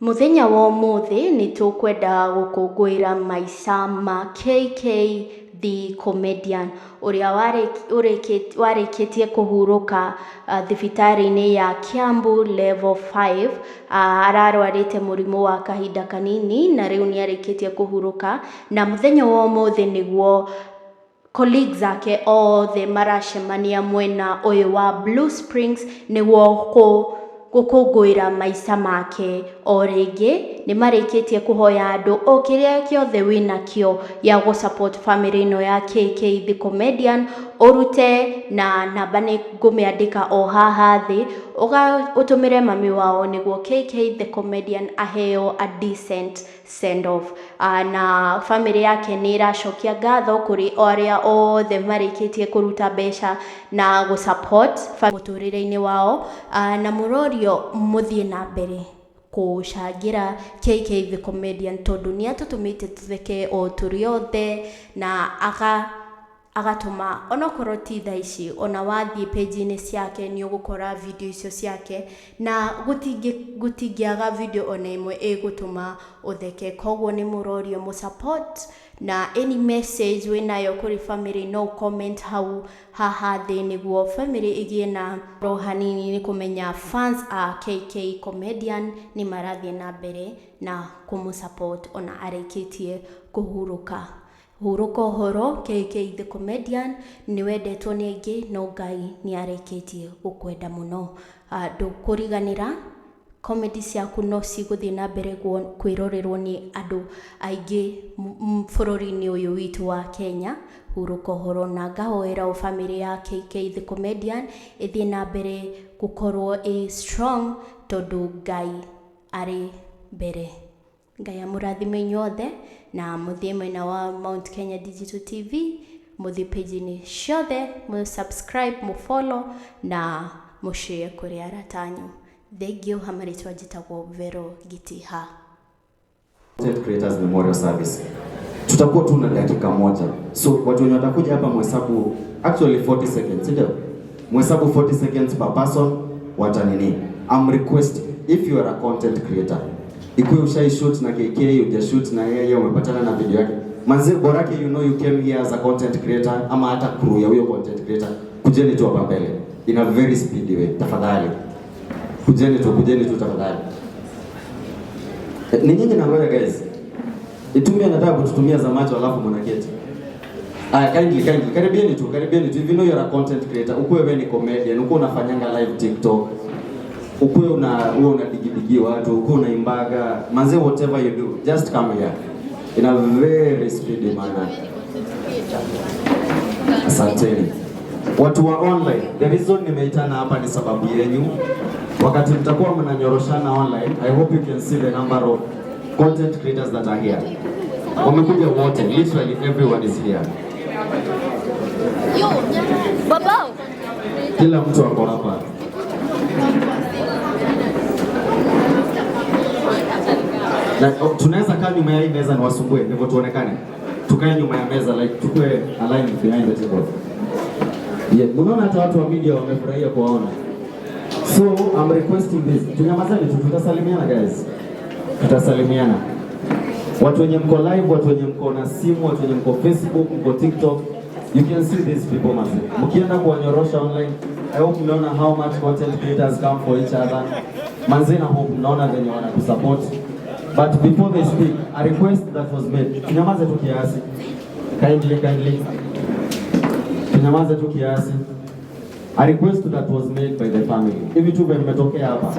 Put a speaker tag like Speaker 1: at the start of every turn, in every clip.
Speaker 1: Muthenya wa umuthi ni tukwenda gukungwira maica ma KK the comedian uria warikitie kuhuruka thibitari-ini ya Kiambu level 5. Ararwarite murimu wa kahinda kanini na riu ni arikitie kuhuruka, na muthenya wa umuthi niguo colleagues ake othe maracemania mwena uyu wa Blue Springs niguo gukungwira maica make. O ringi ni marikitie kuhoya andu o kiria kiothe wina kio ya go support family ino ya KK the comedian, urute na namba ni ngumiandika o haha thi, utumire mami wao niguo KK the comedian aheo a decent send off. Na family yake ni iracokia ngatho kuri aria othe marikitie kuruta mbeca na go support muturire-ini wao, na murorio muthie na mbere kucangira KK the comedian tondu ni atutumite tutheke o turi othe, na agatuma onokorwo ti thaa ici ona wathie page-ini ciake ni ugukora video icio ciake, na gutingiaga video ona imwe igutuma utheke. Koguo ni murorio mu support, na any message winayo kuri family no comment hau haha thi niguo family igie na rohanini ni kumenya fans a KK comedian ni marathie na mbere na kumusupport ona arikitie kuhuruka. Huruka horo KK the comedian ni wendetwo ni aingi, no Ngai ni arikitie gukwenda muno. Ndukuriganira comedy ciaku no ciguthie na mbere kwirorerwo ni andu aingi bururi-ini uyu witu wa Kenya. Huruka horo na ngahoera o family ya KK the comedian ithie na mbere gukorwo strong tondu Ngai ari mbere. Ngai amurathime inyuothe na muthie mwena wa Mount Kenya Digital TV, muthie page-ini ciothe, mu subscribe, mu follow na mu share kuri arata anyu. Thengio. Hamaritwa njitagwo Vero Gitiha.
Speaker 2: Content Creators Memorial Service. Tutakuwa tu na dakika moja. So watu wenye watakuja hapa mhesabu actually 40 seconds, ndio? Mhesabu 40 seconds per person watanini. I'm requesting if you are a content creator, ikuwe ushai shoot na KK, uja shoot na yeye, umepatana na video yake, manze borake you know you came here as a content creator ama hata crew ya huyo content creator, kujeni tu hapa mbele in a very speedy way tafadhali. Kujeni tu tafadhali. Ni nyinyi na ngoja guys. Itumia nataka kututumia za macho alafu mnaketi. Kindly karibieni tu. If you know you're a content creator, ukuwe wewe ni comedian, ukuwe unafanyanga live TikTok, ukuwe unadigidigi watu, ukuwe unaimbaga, manze whatever you do, just come here in a very speedy manner. Asanteni. Watu wa online, the reason nimeitana hapa ni sababu yenu. Wakati mtakuwa mnanyoroshana online, I hope you can see the number of content creators that are here. Wamekuja wote, literally everyone is here.
Speaker 3: Yo, baba.
Speaker 2: Kila mtu ako hapa. Na tunaweza kaa nyuma ya hii meza na wasumbue, ndivyo tuonekane. Tukae nyuma ya meza like tukue aligned behind the table. Yeah, unaona hata watu wa media wamefurahia kuwaona. So I'm requesting this. Tunyamazeni tu, tutasalimiana guys. Tutasalimiana. Watu wenye mko live, watu wenye mko na simu, watu wenye mko Facebook, mko TikTok, you can see these people manze. Mkienda kuwanyorosha online, I hope mnaona how much content creators come for each other. Manze na hope mnaona venye wana kusupport. But before they speak, a request that was made. Tunyamaze tu kiasi. Kindly. Tunyamaze tu kiasi. A request that was made by the family. Hivi tu vimetokea hapa.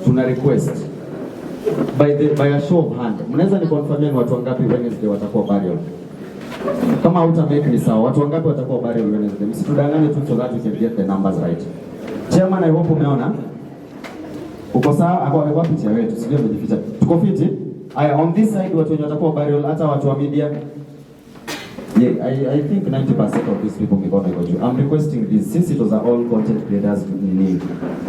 Speaker 2: Tuna request by a show of hand. Mnaweza ni confirm watu wangapi Wednesday watakuwa burial? Kama uta make ni sawa. Watu wangapi watakuwa burial Wednesday? Msitudanganye tu so that we can get the numbers right. Chairman, I hope umeona. Uko sawa? Akwa picha wetu. Sio mjificha. Tuko fiti? Aya, on this side watu wenye watakuwa burial hata watu wa media. Yeah, I think 90% of these people may go to you. I'm requesting this since it was all content creators in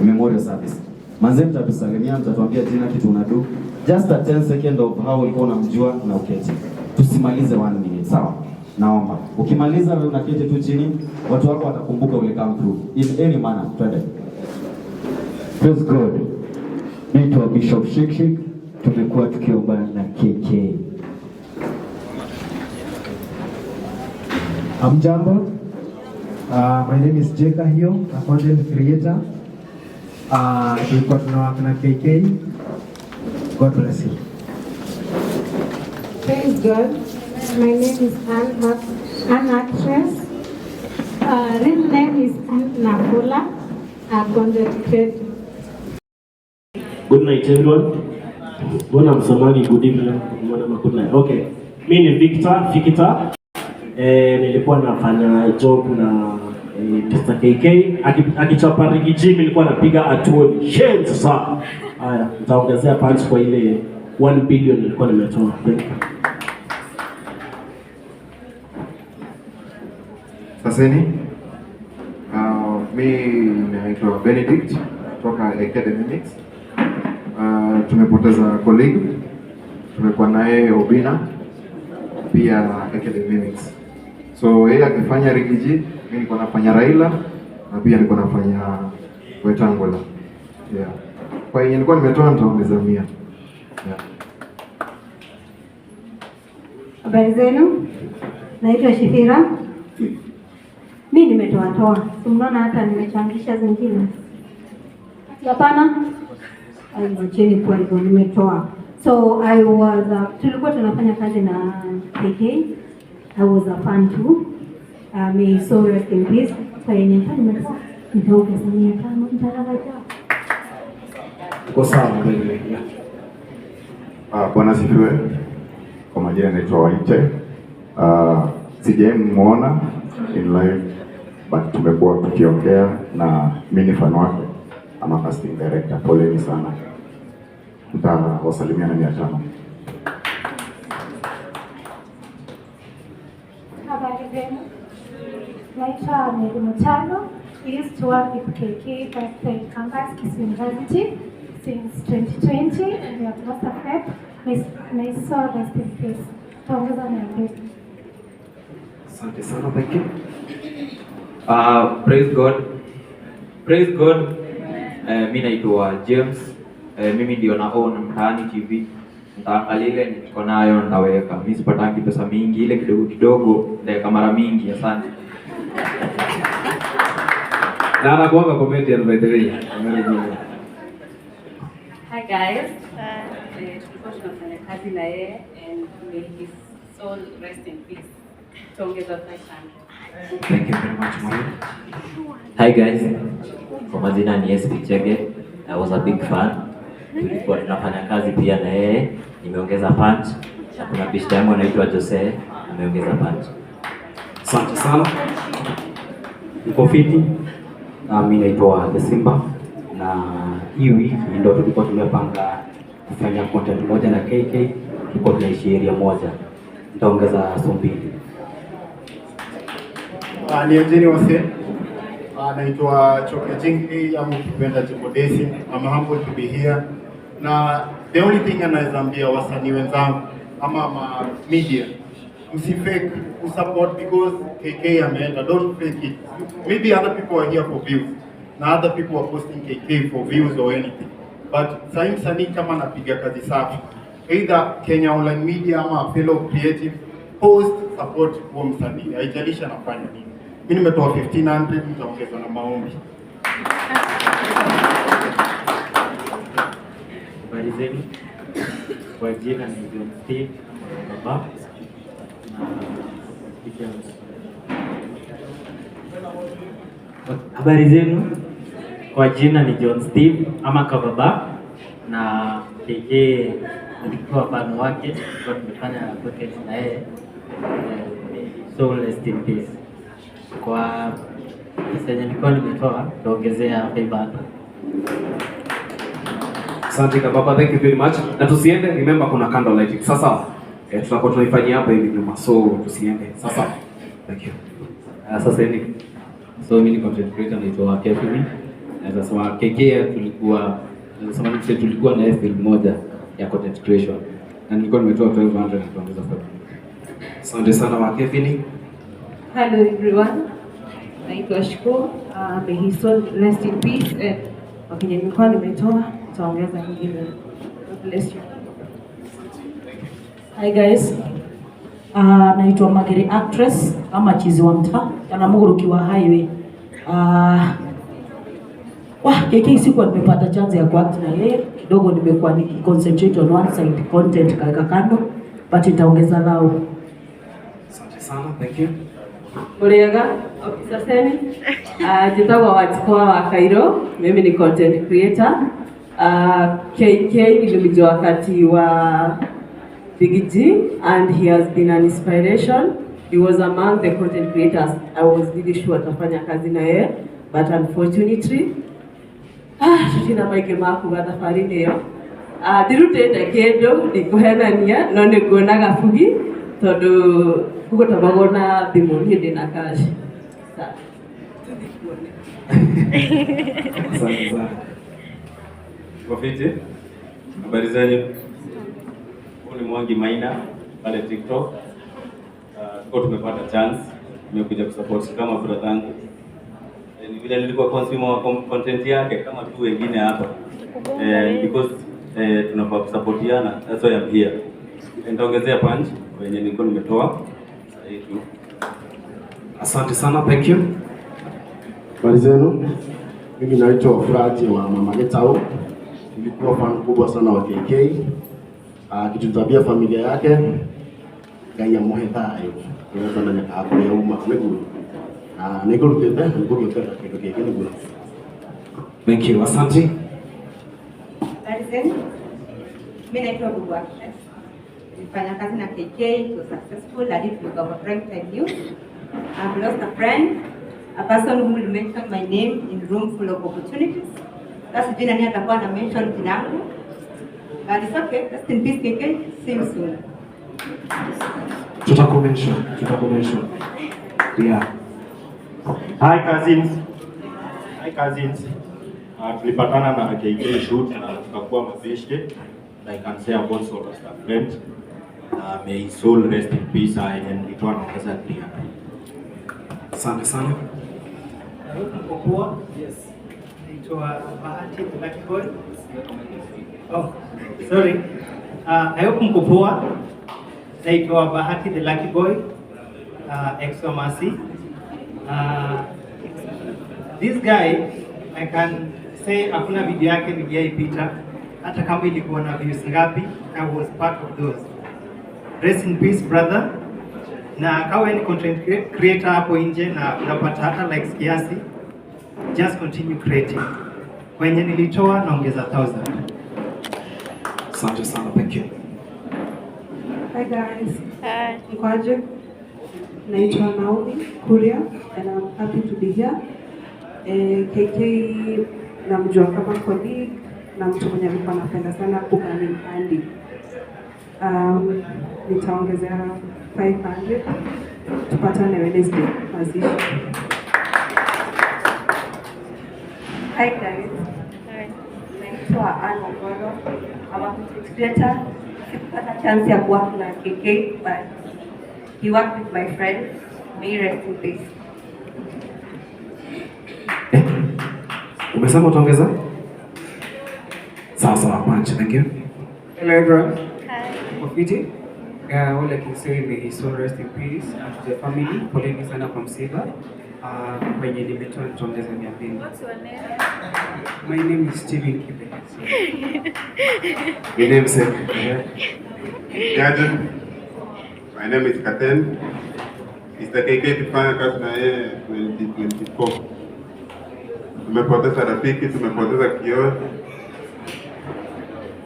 Speaker 2: memorial service. Manze mtatusalimia, mtatuambia jina kitu unadu. Just a 10 second of how ulikuwa unamjua na uketi. Tusimalize 1 minute, sawa? Naomba. Ukimaliza wewe unaketi tu chini, watu wako watakumbuka ule come through. In any manner, twende.
Speaker 4: Praise God. Naitwa Bishop Shikshik
Speaker 3: tumekuwa tukiomba na KK.
Speaker 4: Amjambo. My name is Jeka Hio, a content creator. Tulikuwa tunawaka na KK. God bless you.
Speaker 5: Praise God. My name is an actress. Real name is Nakula, a content creator.
Speaker 6: Good night everyone. Mbona msamani good evening. Good night. Okay. Mimi ni Victor. Nilikuwa nafanya job na Mr. KK akichapa Ricky G, nilikuwa napiga atuoni shame sasa. Haya, nitaongezea punch kwa ile 1 billion nilikuwa nimetoa.
Speaker 7: Asante. Mimi naitwa Benedict kutoka Academy Mix. Tumepoteza colleague. Tumekuwa naye Obina pia Academy Mix. So yeye akifanya Ricky G, mimi nilikuwa nafanya Raila na pia nilikuwa nafanya Wetangula. Yeah. Kwa hiyo nilikuwa nimetoa nitaongeza 100. Yeah.
Speaker 5: Habari zenu? Naitwa Shifira. Mimi nimetoa. Unaona hata nimechangisha zingine. Hapana? Ngocheni kwa hivyo nimetoa. So I was tulikuwa tunafanya kazi na KK. I was a fan too. May so rest in peace. Kwa yenye nitaongeza 500 nitaraja.
Speaker 4: Uko sawa mbele.
Speaker 7: Bwana sifiwe. Kwa majina naitwa Waite. Sijamuona in live but tumekuwa tukiongea na mimi ni fan wake ama casting director. Poleni sana. Nitawasalimia na 500.
Speaker 5: Habari zenu? Naitwa Mary Mutano. We used to work with KK at the campus Kisii University since 2020 and we have lost a friend. May soul rest in peace. Tuongeza na mbele.
Speaker 4: Asante sana, thank you.
Speaker 8: Praise God. Praise God. Mimi naitwa James. Mimi ndio na own Mtaani TV. Nitaangalia ile niko nayo ndaweka. Mimi sipatangi pesa mingi, ile kidogo kidogo ndio mara mingi. Asante.
Speaker 4: Na anakuanga comedian by the way.
Speaker 9: Hi guys. Tulikuwa tunafanya kazi na yeye and may his soul rest in peace. Tuongeza 500.
Speaker 4: Thank you very much, Mwalimu.
Speaker 10: Hi guys. Kwa majina ni SP Chege. I was a big fan. Tulikuwa tunafanya kazi pia na yeye. Nimeongeza punch. Na kuna bishta yangu anaitwa Jose. Nimeongeza punch.
Speaker 4: Asante sana. Uko fiti? Mimi naitwa The Simba na hii wiki ndio tulikuwa tumepanga kufanya content moja na KK. Tulikuwa tunaishi area moja. Nitaongeza sombili.
Speaker 11: Ni Eugene Wase. Naitwa Choke Jingi ama ukipenda Jibodesi. I'm humble to be here. Na the only thing anaweza ambia wasanii wenzangu ama media, msifake support because KK ameenda. Don't fake it. Maybe other people are here for views. Na other people are posting KK for views or anything. But sasa msanii kama anapiga kazi safi, either Kenya Online Media ama fellow creative, post support kwa msanii. Haijalishi anafanya nini. Mimi nimetoa 1500, nitaongeza na maombi.
Speaker 8: Habari zenu? Kwa jina ni John Steve baba na habari zenu? Kwa jina ni John Steve ama Kababa na KK nilikuwa fan wake, kwa tumefanya podcast na yeye. So rest in peace. Kwa pesa nilikuwa nimetoa tuongezea 500.
Speaker 4: Asante Kababa, thank you very much. Na tusiende, remember kuna candle lighting. Sasa tutakuwa tunaifanyia hapa hivi nyuma. So tusiende. Sasa. Thank you.
Speaker 3: Sasa hivi. So mimi ni content creator naitwa Kevin. Naweza sema KK tulikuwa na film moja ya content creation. Na nilikuwa nimetoa 1200 na tuongeza 500.
Speaker 4: Asante sana wa Kevin.
Speaker 9: Hello everyone. Naitwa Shukuru. May his soul rest in peace. Wakati nilikuwa nimetoa, nitaongeza nyingine. God bless you.
Speaker 12: Hi guys. Naitwa Magere actress ama chizi wa mtaa kana Muguruki wa highway. KK sikuwa nimepata chance ya kuact na yeye. Kidogo nimekuwa nikiconcentrate on one side content kaeka kando but itaongeza lao.
Speaker 2: Asante sana. Thank you.
Speaker 9: Muriega, officer Seni. Jitagwa Watikoa wa Cairo. Mimi ni content creator. KK nilimjua wakati wa Big G and he has been an inspiration. He was among the content creators I was really sure atafanya kazi na yeye, but unfortunately shina maike maku gathabari niyo ndirutite kindu ndikuhenania no niguonaga bugi tondu gugutabagwo na thimu hindi na cash.
Speaker 3: Asante sana. Kofiti, habari zenyu? Ni Mwangi Maina pale TikTok. Tuko tumepata chance, nimekuja kusupport kama brother yangu. Ni vile nilikuwa consumer wa content yake kama tu wengine hapa. Because tunafaa kusupportiana, that's why I'm here. Nitaongezea punch kwenye nilikuwa nimetoa.
Speaker 2: Asante sana, thank you.
Speaker 6: Habari zenu? Mimi naitwa Frati wa Mama Getao. Nilikuwa fan kubwa sana wa KK. Kitu familia yake gaya muhethayo kwa ndani ya hapo ya umma megu nigurutete nigurutete kitu kingine bure.
Speaker 2: Thank you. Asante.
Speaker 13: Listen, mimi naitwa Bubu Actress. Nilifanya kazi na KK, was successful. I did become a prime time news. I've lost a friend, a person who will mention my name in room full of opportunities. That's jina ni atakuwa na mention jina langu. But it's okay. Rest in peace, KK. See you soon.
Speaker 2: Tutakumention. Yeah.
Speaker 11: Hi cousins. Tulipatana na KK shoot na tukakuwa mabeshte. I can say I'm also a friend. May his soul rest in peace and it won't as a clear.
Speaker 2: Asante sana.
Speaker 14: Yes. Naitwa Bahati the Lucky Boy. Oh, sorry. I hope mko poa. Naitwa Bahati the Lucky Boy. Extra Mercy. This guy, I can say hakuna video yake niliyoipita hata kama ilikuwa na views ngapi. I was part of those. Rest in peace brother. Na kawa ni content creator hapo nje na unapata hata likes kiasi, just continue creating. Kwenye nilitoa naongeza 1000.
Speaker 2: Asante sana, thank you.
Speaker 5: Hi guys. Hi. Mkwaje? Naitwa Naomi Kuria and I'm happy to be here. KK namjua kama colleague na mtu mwenye alikuwa anapenda sana kukani Andy. Nitaongezea 500 tupatane Wednesday mazishi.
Speaker 13: Hi guys. Naitwa Anna Ogoro. I'm a content creator. Sikupata chance ya kuwork na KK, but he worked with my friend. May rest in peace.
Speaker 2: Umesema utaongeza? Sawa, punch. Thank you.
Speaker 15: Hello everyone. Hi. Mofiti. All I can say, may his soul rest in peace and to the family. Poleni sana kwa msiba. Kwenye nimetoa nitaongeza 200. What's your name? My name is Steven Kibe.
Speaker 2: Your name is
Speaker 16: Yaje. My name is Katen. Mr. KK tufanya kazi na yeye 2024. Tumepoteza rafiki, tumepoteza kioo.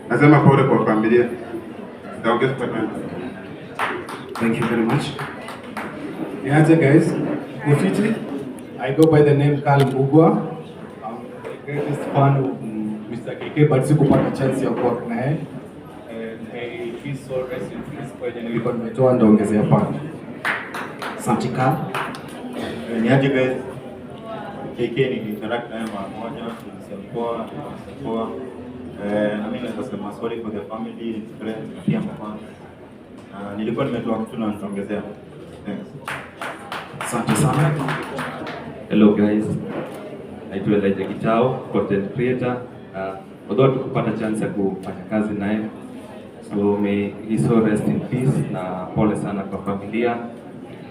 Speaker 16: Nasema pole kwa familia. Nitaongeza pekani.
Speaker 2: Thank you very much.
Speaker 17: Yaje guys. Mufiti. I go by the name Carl Mbugwa. I'm the greatest fan of Mr. KK, but sikupata chance ya kuwork na yeye. May his soul rest in peace. Kwa jina nilikuwa nimetoa ndaongezea pana.
Speaker 2: Asante Carl.
Speaker 11: Niaje guys. KK ni interact naye mara moja, tulisempoa. Na mimi nasema sorry for the family and friends na pia mfano. Nilikuwa nimetoa kitu na nitaongezea. Thanks.
Speaker 2: Asante sana.
Speaker 3: Hello guys. Naitwa Elijah Kitao, content creator. Although tukupata chance ya kufanya kazi naye, So may his soul rest in peace, na pole sana kwa familia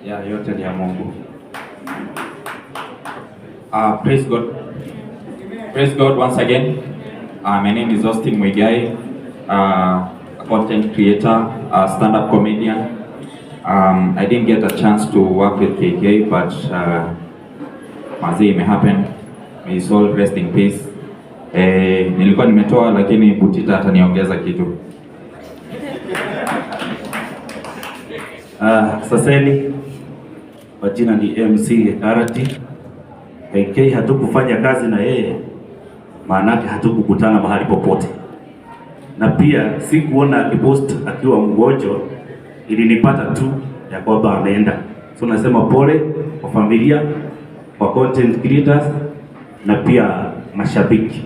Speaker 3: ya yote ni ya Mungu. Praise God. Praise God once again. My name is Austin Mwigai, a content creator, a stand-up comedian. I didn't get a chance to work with KK, but mazee may happen. May his soul rest in peace. Nilikuwa nimetoa lakini Butita ataniongeza kitu.
Speaker 6: Saseni, kwa jina ni MC Arati. KK hatukufanya kazi na yeye, maanake hatukukutana mahali popote, na pia sikuona akipost akiwa mgonjwa, ilinipata tu ya kwamba ameenda. So nasema pole kwa familia, kwa content creators na pia mashabiki.